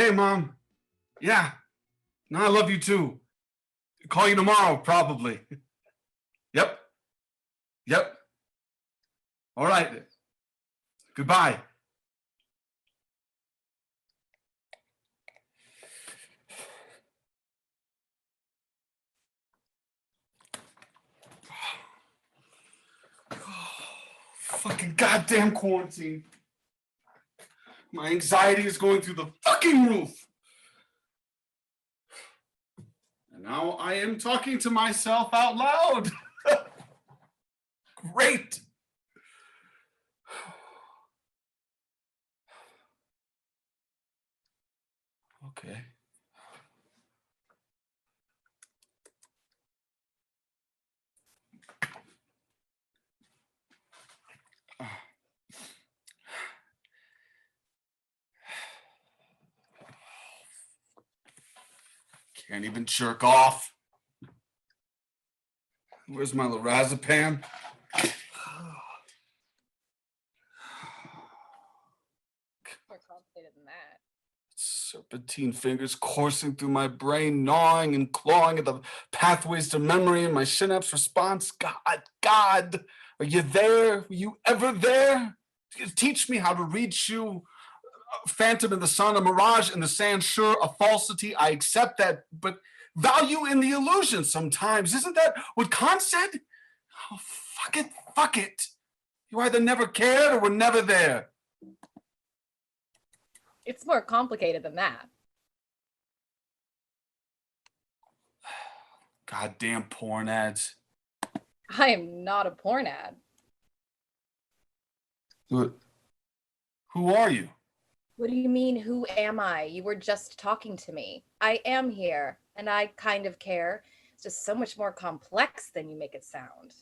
Okay, Mom. Yeah. No, I love you too. Call you tomorrow, probably. Yep. Yep. All right. Goodbye. Fucking goddamn quarantine. My anxiety is going through the fucking roof. And now I am talking to myself out loud. Great. Okay. Can't even jerk off. Where's my lorazepam? More complicated than that. Serpentine fingers coursing through my brain, gnawing and clawing at the pathways to memory and my synapse response. God, are you there? Were you ever there? Teach me how to reach you. A phantom in the sun, a mirage in the sand, sure, a falsity, I accept that, but value in the illusion sometimes. Isn't that what Kant said? Oh, fuck it. You either never cared or were never there. It's more complicated than that. Goddamn porn ads. I am not a porn ad. Who are you? What do you mean, who am I? You were just talking to me. I am here, and I kind of care. It's just so much more complex than you make it sound.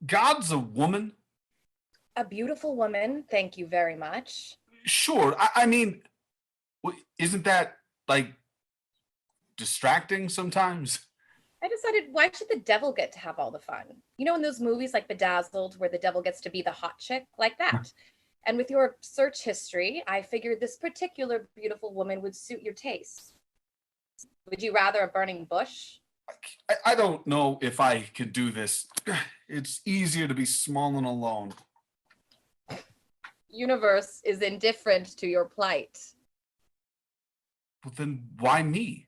God's a woman? A beautiful woman, thank you very much. Sure, I mean, isn't that, like, distracting sometimes? I decided, why should the devil get to have all the fun? You know, in those movies like Bedazzled, where the devil gets to be the hot chick, like that. And with your search history, I figured this particular beautiful woman would suit your taste. Would you rather a burning bush? I don't know if I could do this. It's easier to be small and alone. Universe is indifferent to your plight. Well, then why me?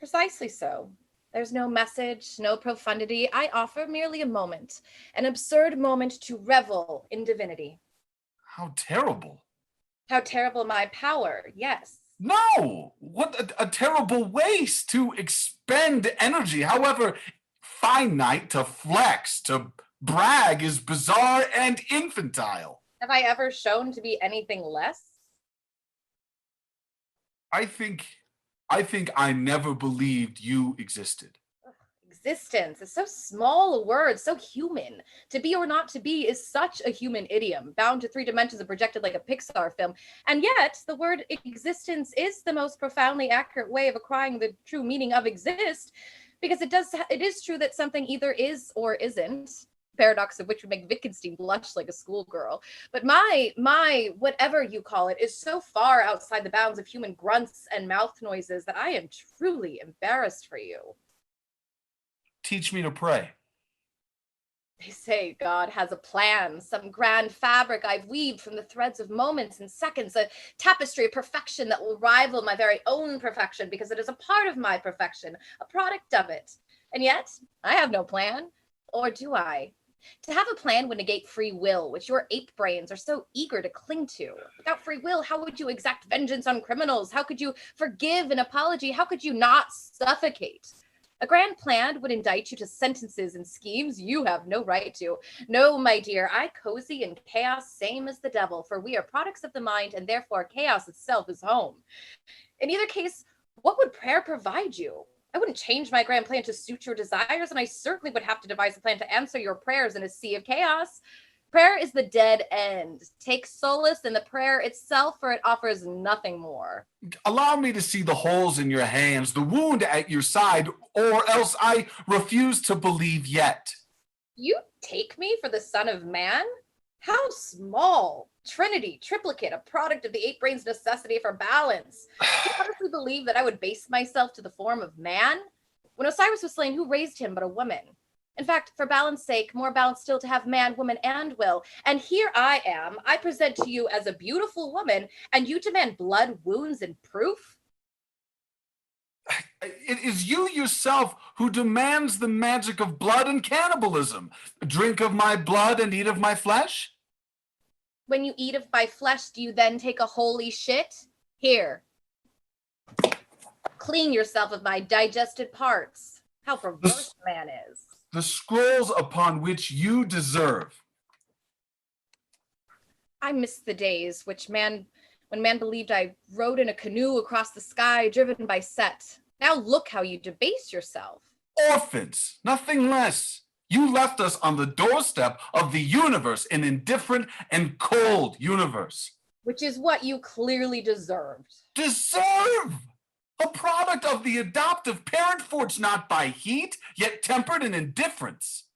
Precisely so. There's no message, no profundity. I offer merely a moment, an absurd moment to revel in divinity. How terrible. How terrible my power, yes. No! What a terrible waste to expend energy, however finite, to flex, to brag is bizarre and infantile. Have I ever shown to be anything less? I think I never believed you existed. Existence is so small a word, so human. To be or not to be is such a human idiom, bound to 3 dimensions and projected like a Pixar film. And yet, the word existence is the most profoundly accurate way of acquiring the true meaning of exist, because it is true that something either is or isn't. Paradox of which would make Wittgenstein blush like a schoolgirl. But my whatever you call it is so far outside the bounds of human grunts and mouth noises that I am truly embarrassed for you. Teach me to pray. They say God has a plan, some grand fabric I've weaved from the threads of moments and seconds, a tapestry of perfection that will rival my very own perfection because it is a part of my perfection, a product of it. And yet, I have no plan. Or do I? To have a plan would negate free will, which your ape brains are so eager to cling to. Without free will, how would you exact vengeance on criminals? How could you forgive an apology? How could you not suffocate? A grand plan would indict you to sentences and schemes you have no right to. No, my dear, I cozy in chaos, same as the devil, for we are products of the mind, and therefore chaos itself is home. In either case, what would prayer provide you? I wouldn't change my grand plan to suit your desires, and I certainly would have to devise a plan to answer your prayers in a sea of chaos. Prayer is the dead end. Take solace in the prayer itself, for it offers nothing more. Allow me to see the holes in your hands, the wound at your side, or else I refuse to believe yet. You take me for the son of man? How small. Trinity, triplicate, a product of the eight brains' necessity for balance. Do you honestly believe that I would base myself to the form of man? When Osiris was slain, who raised him but a woman? In fact, for balance sake, more balance still to have man, woman, and will. And here I am. I present to you as a beautiful woman, and you demand blood, wounds, and proof? It is you yourself who demands the magic of blood and cannibalism. Drink of my blood and eat of my flesh? When you eat of my flesh, do you then take a holy shit? Here. Clean yourself of my digested parts. How perverse man is. The scrolls upon which you deserve. I miss the days when man believed I rode in a canoe across the sky driven by Set. Now look how you debase yourself. Orphans, nothing less. You left us on the doorstep of the universe, an indifferent and cold universe. Which is what you clearly deserved. Deserve! A product of the adoptive parent forged not by heat, yet tempered in indifference.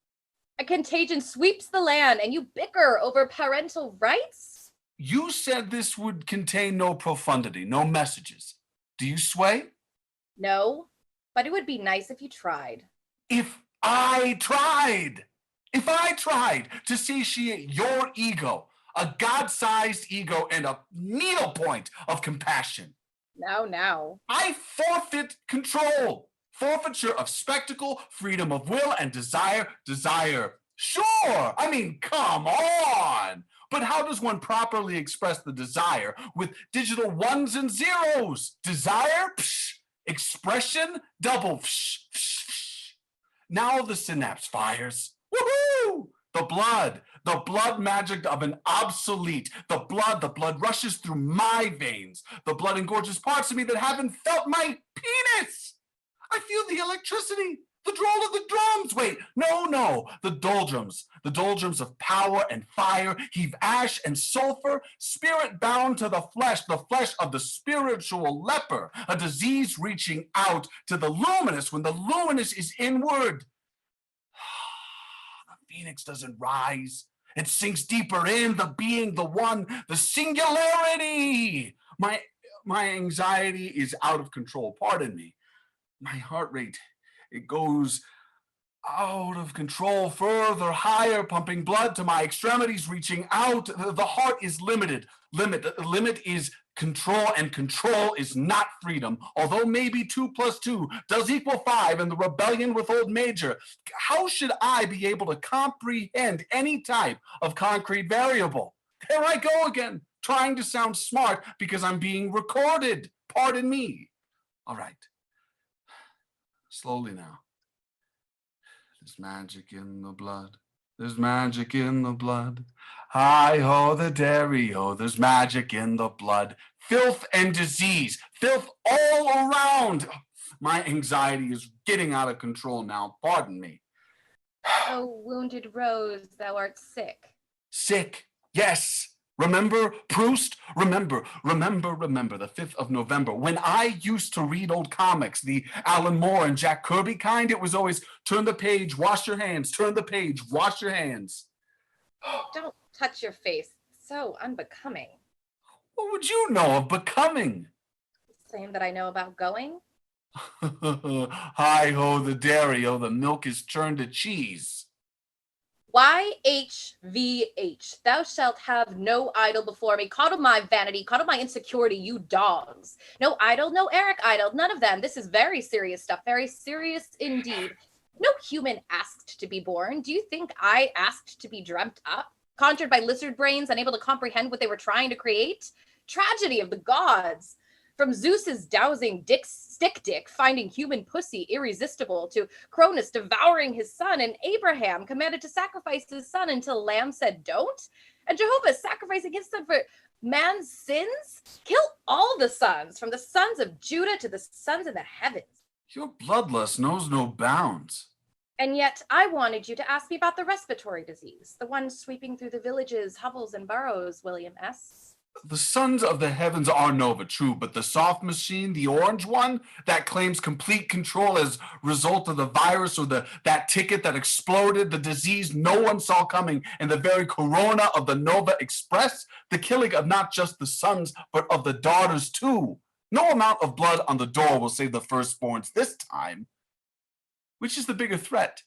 A contagion sweeps the land and you bicker over parental rights? You said this would contain no profundity, no messages. Do you sway? No, but it would be nice if you tried. If I tried to satiate your ego, a God-sized ego and a needlepoint of compassion. Now. I forfeit control. Forfeiture of spectacle, freedom of will, and desire. Sure, I mean, come on. But how does one properly express the desire with digital ones and zeros? Desire? Psh. Expression? Double. Psh, psh, psh. Now the synapse fires. Woohoo! The blood magic of an obsolete. The blood rushes through my veins. The blood engorges parts of me that haven't felt my penis. I feel the electricity, the droll of the drums. Wait, no, the doldrums of power and fire, heave ash and sulfur, spirit bound to the flesh of the spiritual leper, a disease reaching out to the luminous when the luminous is inward. Phoenix doesn't rise. It sinks deeper in, the being, the one, the singularity. My anxiety is out of control. Pardon me. My heart rate, it goes out of control, further, higher, pumping blood to my extremities, reaching out. The heart is limited. Limit is control, and control is not freedom. Although maybe 2 + 2 does equal 5 in the rebellion with old Major. How should I be able to comprehend any type of concrete variable? There I go again, trying to sound smart because I'm being recorded. Pardon me. All right. Slowly now. There's magic in the blood. There's magic in the blood. Hi-ho, the dairy-o, there's magic in the blood. Filth and disease, filth all around. My anxiety is getting out of control now. Pardon me. Oh, wounded rose, thou art sick. Sick, yes. Remember Proust? Remember the 5th of November. When I used to read old comics, the Alan Moore and Jack Kirby kind, it was always turn the page, wash your hands, turn the page, wash your hands. Don't touch your face. It's so unbecoming. What would you know of becoming? Same that I know about going. Hi-ho, the dairy-o, the milk is turned to cheese. YHVH, thou shalt have no idol before me. Coddle my vanity, coddle my insecurity, you dogs. No idol, no Eric idol, none of them. This is very serious stuff, very serious indeed. No human asked to be born. Do you think I asked to be dreamt up? Conjured by lizard brains, unable to comprehend what they were trying to create? Tragedy of the gods. From Zeus's dowsing stick dick, finding human pussy irresistible, to Cronus devouring his son, and Abraham commanded to sacrifice his son until Lamb said don't, and Jehovah sacrificing his son for man's sins? Kill all the sons, from the sons of Judah to the sons in the heavens. Your bloodlust knows no bounds. And yet I wanted you to ask me about the respiratory disease, the one sweeping through the villages, hovels, and boroughs, William S. The sons of the heavens are Nova, true, but the soft machine, the orange one, that claims complete control as result of the virus or that ticket that exploded, the disease no one saw coming, and the very corona of the Nova Express, the killing of not just the sons, but of the daughters too. No amount of blood on the door will save the firstborns this time. Which is the bigger threat?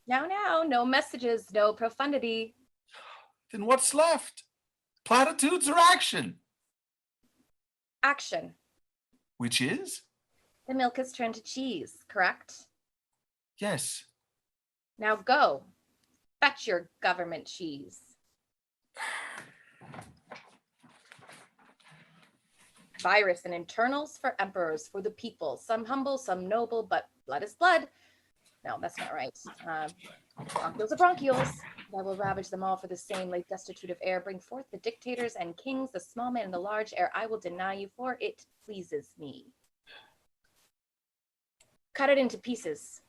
Now, no messages, no profundity. Then what's left? Platitudes or action? Action. Which is? The milk has turned to cheese, correct? Yes. Now go. Fetch your government cheese. Virus and internals for emperors, for the people. Some humble, some noble, but blood is blood. No, that's not right. Bronchioles are bronchioles. I will ravage them all for the same, like destitute of air. Bring forth the dictators and kings, the small man and the large air. I will deny you, for it pleases me. Cut it into pieces.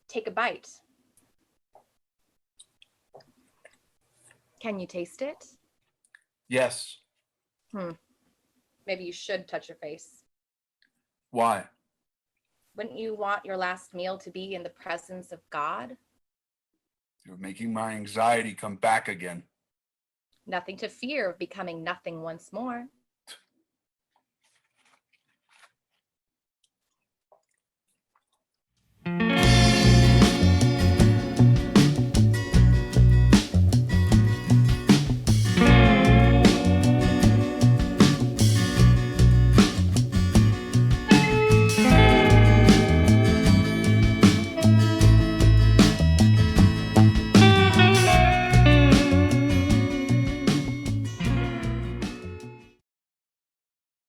Take a bite. Can you taste it? Yes. Maybe you should touch your face. Why? Wouldn't you want your last meal to be in the presence of God? You're making my anxiety come back again. Nothing to fear of becoming nothing once more.